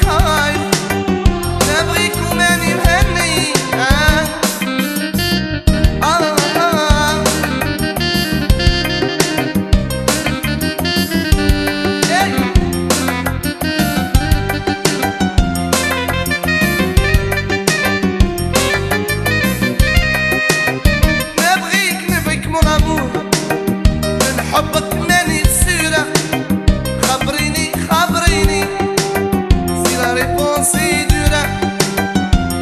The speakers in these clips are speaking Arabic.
خايف نبغيك وماني مهني نبغيك mon amour من حبك ماني بسيرة خبريني سي لا ريبونسي دورة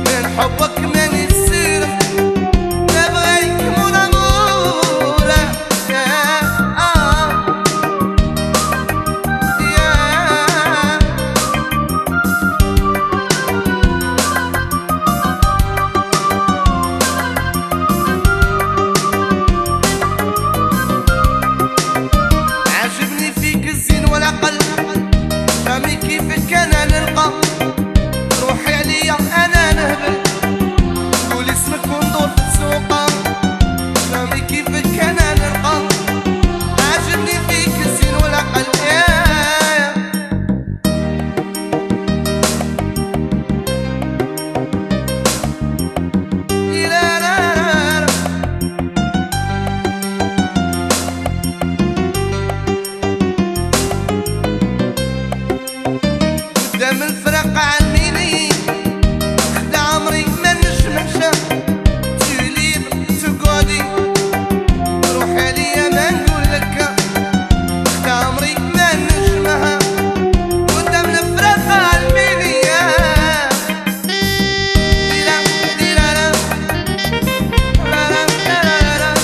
من حبك ماني بسيرة نبغيك mon amour عجبني فيك الزين والعقل فهمي كيفك انا نلقى روحي عليا انا نهبل قول اسمك وندور في السوق فهمي كيفك انا نلقى عجبني فيك الزين والعقل قدام الفراق عالميني خدا عمري ما نجمعش توليب تقعدي روحي عليا ما نقول لك خدا عمري ما نجمعها قدام الفراق عالميني ديرا ديرا لا لا لا لا